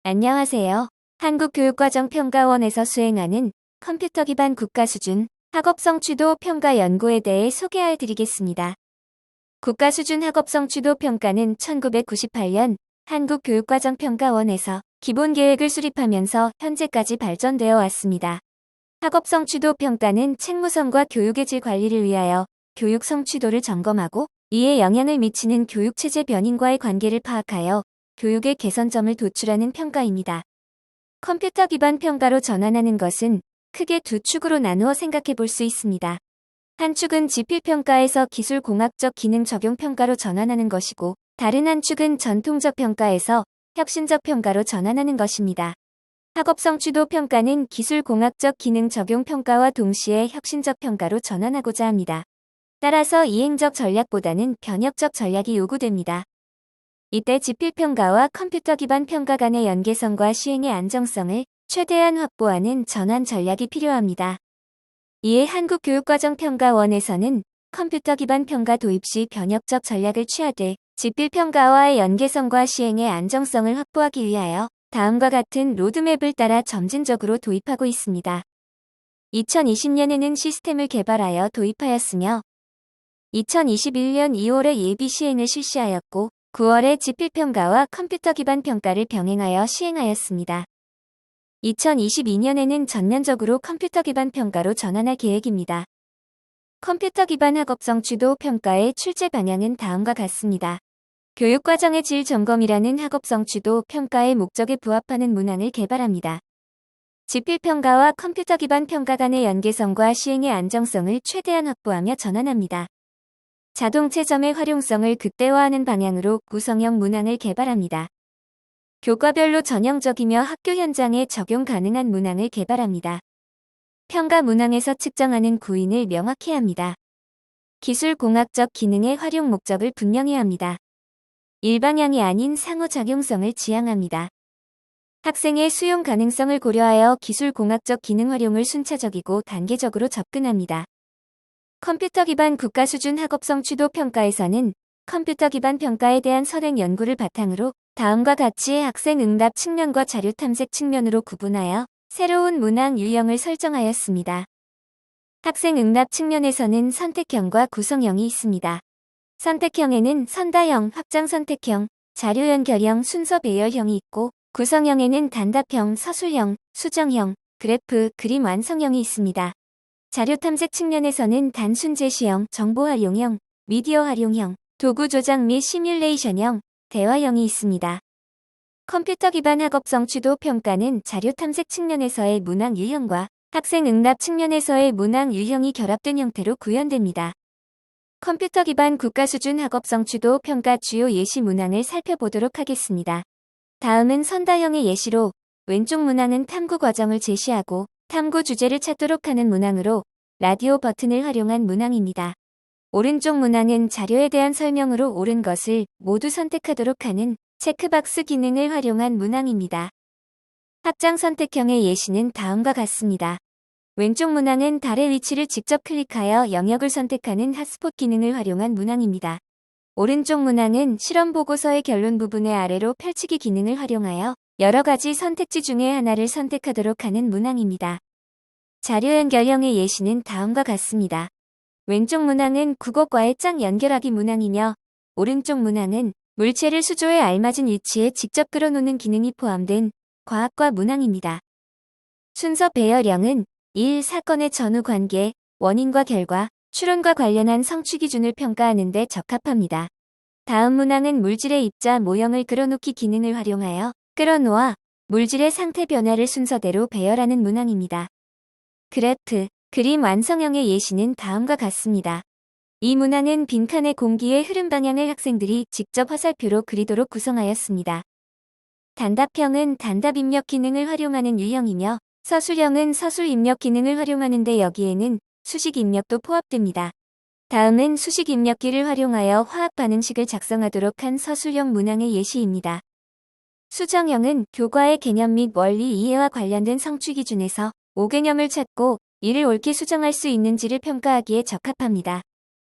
안녕하세요. 한국교육과정평가원에서 수행하는 컴퓨터 기반 국가수준 학업성 취도 평가 연구에 대해 소개해 드리겠습니다. 국가수준 학업성 취도 평가는 1998년 한국교육과정평가원에서 기본계획을 수립하면서 현재까지 발전되어 왔습니다. 학업성 취도 평가는 책무성과 교육의 질 관리를 위하여 교육 성취도를 점검하고 이에 영향을 미치는 교육체제 변인과의 관계를 파악하여 교육의 개선점을 도출하는 평가입니다. 컴퓨터 기반 평가로 전환하는 것은 크게 두 축으로 나누어 생각해 볼 수 있습니다. 한 축은 지필평가에서 기술공학적 기능 적용 평가로 전환하는 것이고, 다른 한 축은 전통적 평가에서 혁신적 평가로 전환하는 것입니다. 학업성 취도 평가는 기술공학적 기능 적용 평가와 동시에 혁신적 평가로 전환하고자 합니다. 따라서 이행적 전략보다는 변혁적 전략이 요구됩니다. 이때 지필평가와 컴퓨터 기반 평가 간의 연계성과 시행의 안정성을 최대한 확보하는 전환 전략이 필요합니다. 이에 한국교육과정평가원에서는 컴퓨터 기반 평가 도입 시 변혁적 전략을 취하되 지필평가와의 연계성과 시행의 안정성을 확보하기 위하여 다음과 같은 로드맵을 따라 점진적으로 도입하고 있습니다. 2020년에는 시스템을 개발하여 도입하였으며 2021년 2월에 예비 시행을 실시하였고 9월에 지필평가와 컴퓨터 기반 평가를 병행하여 시행하였습니다. 2022년에는 전면적으로 컴퓨터 기반 평가로 전환할 계획입니다. 컴퓨터 기반 학업성 취도 평가의 출제 방향은 다음과 같습니다. 교육과정의 질 점검이라는 학업성 취도 평가의 목적에 부합하는 문항을 개발합니다. 지필평가와 컴퓨터 기반 평가 간의 연계성과 시행의 안정성을 최대한 확보하며 전환합니다. 자동채점의 활용성을 극대화하는 방향으로 구성형 문항을 개발합니다. 교과별로 전형적이며 학교 현장에 적용 가능한 문항을 개발합니다. 평가 문항에서 측정하는 구인을 명확히 합니다. 기술공학적 기능의 활용 목적을 분명히 합니다. 일방향이 아닌 상호작용성을 지향합니다. 학생의 수용 가능성을 고려하여 기술공학적 기능 활용을 순차적이고 단계적으로 접근합니다. 컴퓨터 기반 국가 수준 학업성 취도 평가에서는 컴퓨터 기반 평가에 대한 선행 연구를 바탕으로 다음과 같이 학생 응답 측면과 자료 탐색 측면으로 구분하여 새로운 문항 유형을 설정하였습니다. 학생 응답 측면에서는 선택형과 구성형이 있습니다. 선택형에는 선다형, 확장 선택형, 자료 연결형, 순서 배열형이 있고 구성형에는 단답형, 서술형, 수정형, 그래프, 그림 완성형이 있습니다. 자료 탐색 측면에서는 단순 제시형, 정보 활용형, 미디어 활용형, 도구 조작 및 시뮬레이션형, 대화형이 있습니다. 컴퓨터 기반 학업성 취도 평가는 자료 탐색 측면에서의 문항 유형과 학생 응답 측면에서의 문항 유형이 결합된 형태로 구현됩니다. 컴퓨터 기반 국가 수준 학업성 취도 평가 주요 예시 문항을 살펴보도록 하겠습니다. 다음은 선다형의 예시로 왼쪽 문항은 탐구 과정을 제시하고 탐구 주제를 찾도록 하는 문항으로 라디오 버튼을 활용한 문항입니다. 오른쪽 문항은 자료에 대한 설명으로 옳은 것을 모두 선택하도록 하는 체크박스 기능을 활용한 문항입니다. 확장 선택형의 예시는 다음과 같습니다. 왼쪽 문항은 달의 위치를 직접 클릭하여 영역을 선택하는 핫스폿 기능을 활용한 문항입니다. 오른쪽 문항은 실험 보고서의 결론 부분의 아래로 펼치기 기능을 활용하여 여러 가지 선택지 중에 하나를 선택하도록 하는 문항입니다. 자료 연결형의 예시는 다음과 같습니다. 왼쪽 문항은 국어과의 짝 연결하기 문항이며 오른쪽 문항은 물체를 수조에 알맞은 위치에 직접 끌어놓는 기능이 포함된 과학과 문항입니다. 순서 배열형은 1. 사건의 전후 관계, 원인과 결과, 추론과 관련한 성취 기준을 평가하는 데 적합합니다. 다음 문항은 물질의 입자 모형을 끌어놓기 기능을 활용하여 끌어놓아 물질의 상태 변화를 순서대로 배열하는 문항입니다. 그래프, 그림 완성형의 예시는 다음과 같습니다. 이 문항은 빈칸의 공기의 흐름 방향을 학생들이 직접 화살표로 그리도록 구성하였습니다. 단답형은 단답 입력 기능을 활용하는 유형이며 서술형은 서술 입력 기능을 활용하는데 여기에는 수식 입력도 포함됩니다. 다음은 수식 입력기를 활용하여 화학 반응식을 작성하도록 한 서술형 문항의 예시입니다. 수정형은 교과의 개념 및 원리 이해와 관련된 성취 기준에서 5개념을 찾고 이를 옳게 수정할 수 있는지를 평가하기에 적합합니다.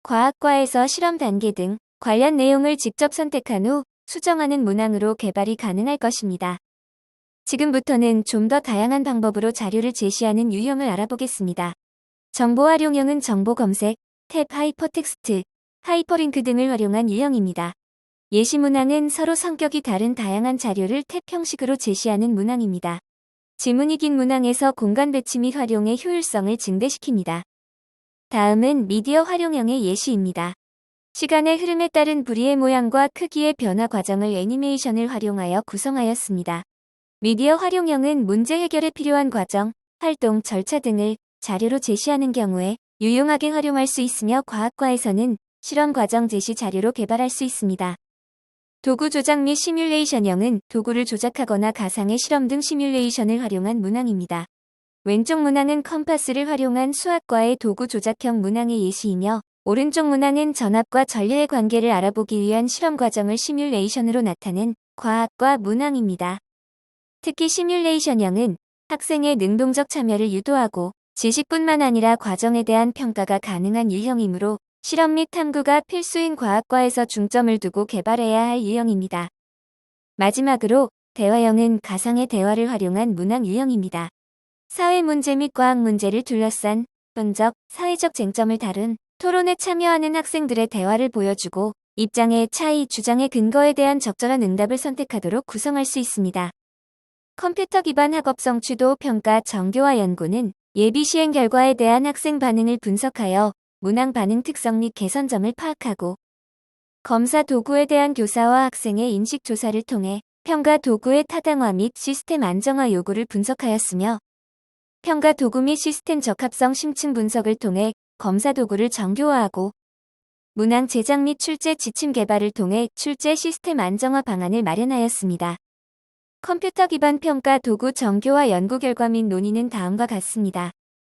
과학과에서 실험 단계 등 관련 내용을 직접 선택한 후 수정하는 문항으로 개발이 가능할 것입니다. 지금부터는 좀 더 다양한 방법으로 자료를 제시하는 유형을 알아보겠습니다. 정보 활용형은 정보 검색, 탭 하이퍼텍스트, 하이퍼링크 등을 활용한 유형입니다. 예시 문항은 서로 성격이 다른 다양한 자료를 탭 형식으로 제시하는 문항입니다. 지문이 긴 문항에서 공간 배치 및 활용의 효율성을 증대시킵니다. 다음은 미디어 활용형의 예시입니다. 시간의 흐름에 따른 부리의 모양과 크기의 변화 과정을 애니메이션을 활용하여 구성하였습니다. 미디어 활용형은 문제 해결에 필요한 과정, 활동, 절차 등을 자료로 제시하는 경우에 유용하게 활용할 수 있으며 과학과에서는 실험 과정 제시 자료로 개발할 수 있습니다. 도구 조작 및 시뮬레이션형은 도구를 조작하거나 가상의 실험 등 시뮬레이션을 활용한 문항입니다. 왼쪽 문항은 컴파스를 활용한 수학과의 도구 조작형 문항의 예시이며 오른쪽 문항은 전압과 전류의 관계를 알아보기 위한 실험 과정을 시뮬레이션으로 나타낸 과학과 문항입니다. 특히 시뮬레이션형은 학생의 능동적 참여를 유도하고 지식뿐만 아니라 과정에 대한 평가가 가능한 유형이므로 실험 및 탐구가 필수인 과학과에서 중점을 두고 개발해야 할 유형입니다. 마지막으로 대화형은 가상의 대화를 활용한 문항 유형입니다. 사회 문제 및 과학 문제를 둘러싼論적, 사회적 쟁점을 다룬 토론에 참여하는 학생들의 대화를 보여주고 입장의 차이, 주장의 근거에 대한 적절한 응답을 선택하도록 구성할 수 있습니다. 컴퓨터 기반 학업성 추도 평가 정교화 연구는 예비 시행 결과에 대한 학생 반응을 분석하여 문항 반응 특성 및 개선점을 파악하고 검사 도구에 대한 교사와 학생의 인식 조사를 통해 평가 도구의 타당화 및 시스템 안정화 요구를 분석하였으며 평가 도구 및 시스템 적합성 심층 분석을 통해 검사 도구를 정교화하고 문항 제작 및 출제 지침 개발을 통해 출제 시스템 안정화 방안을 마련하였습니다. 컴퓨터 기반 평가 도구 정교화 연구 결과 및 논의는 다음과 같습니다.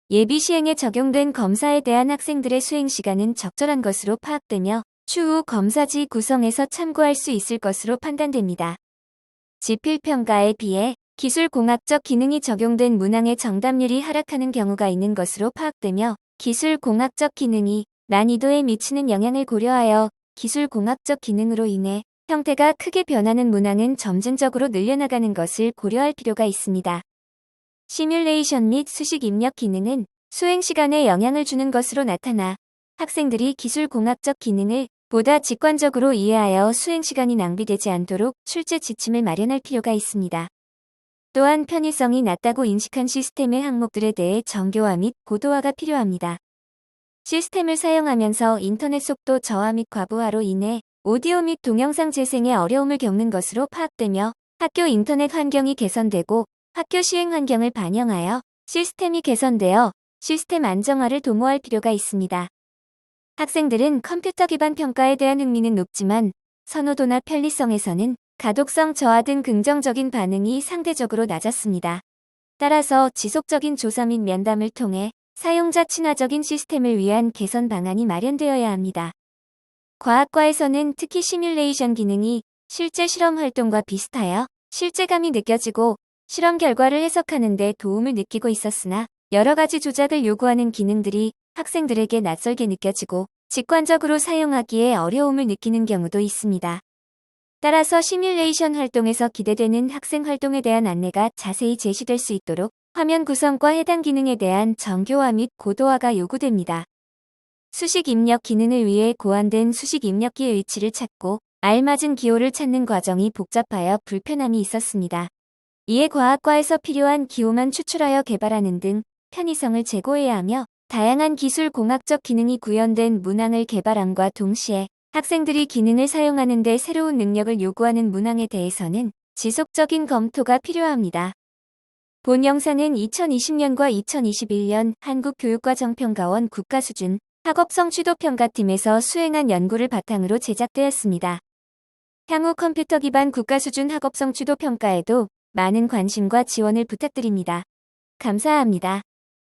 예비 시행에 적용된 검사에 대한 학생들의 수행 시간은 적절한 것으로 파악되며 추후 검사지 구성에서 참고할 수 있을 것으로 판단됩니다. 지필평가에 비해 기술공학적 기능이 적용된 문항의 정답률이 하락하는 경우가 있는 것으로 파악되며 기술공학적 기능이 난이도에 미치는 영향을 고려하여 기술공학적 기능으로 인해 형태가 크게 변하는 문항은 점진적으로 늘려나가는 것을 고려할 필요가 있습니다. 시뮬레이션 및 수식 입력 기능은 수행 시간에 영향을 주는 것으로 나타나 학생들이 기술공학적 기능을 보다 직관적으로 이해하여 수행 시간이 낭비되지 않도록 출제 지침을 마련할 필요가 있습니다. 또한 편의성이 낮다고 인식한 시스템의 항목들에 대해 정교화 및 고도화가 필요합니다. 시스템을 사용하면서 인터넷 속도 저하 및 과부하로 인해 오디오 및 동영상 재생에 어려움을 겪는 것으로 파악되며 학교 인터넷 환경이 개선되고 학교 시행 환경을 반영하여 시스템이 개선되어 시스템 안정화를 도모할 필요가 있습니다. 학생들은 컴퓨터 기반 평가에 대한 흥미는 높지만 선호도나 편리성에서는 가독성 저하 등 긍정적인 반응이 상대적으로 낮았습니다. 따라서 지속적인 조사 및 면담을 통해 사용자 친화적인 시스템을 위한 개선 방안이 마련되어야 합니다. 과학과에서는 특히 시뮬레이션 기능이 실제 실험 활동과 비슷하여 실제감이 느껴지고 실험 결과를 해석하는 데 도움을 느끼고 있었으나 여러 가지 조작을 요구하는 기능들이 학생들에게 낯설게 느껴지고 직관적으로 사용하기에 어려움을 느끼는 경우도 있습니다. 따라서 시뮬레이션 활동에서 기대되는 학생 활동에 대한 안내가 자세히 제시될 수 있도록 화면 구성과 해당 기능에 대한 정교화 및 고도화가 요구됩니다. 수식 입력 기능을 위해 고안된 수식 입력기의 위치를 찾고 알맞은 기호를 찾는 과정이 복잡하여 불편함이 있었습니다. 이에 과학과에서 필요한 기호만 추출하여 개발하는 등 편의성을 제고해야 하며 다양한 기술 공학적 기능이 구현된 문항을 개발함과 동시에 학생들이 기능을 사용하는 데 새로운 능력을 요구하는 문항에 대해서는 지속적인 검토가 필요합니다. 본 영상은 2020년과 2021년 한국교육과정평가원 국가수준 학업성 취도평가팀에서 수행한 연구를 바탕으로 제작되었습니다. 향후 컴퓨터 기반 국가수준 학업성 취도평가에도 많은 관심과 지원을 부탁드립니다. 감사합니다.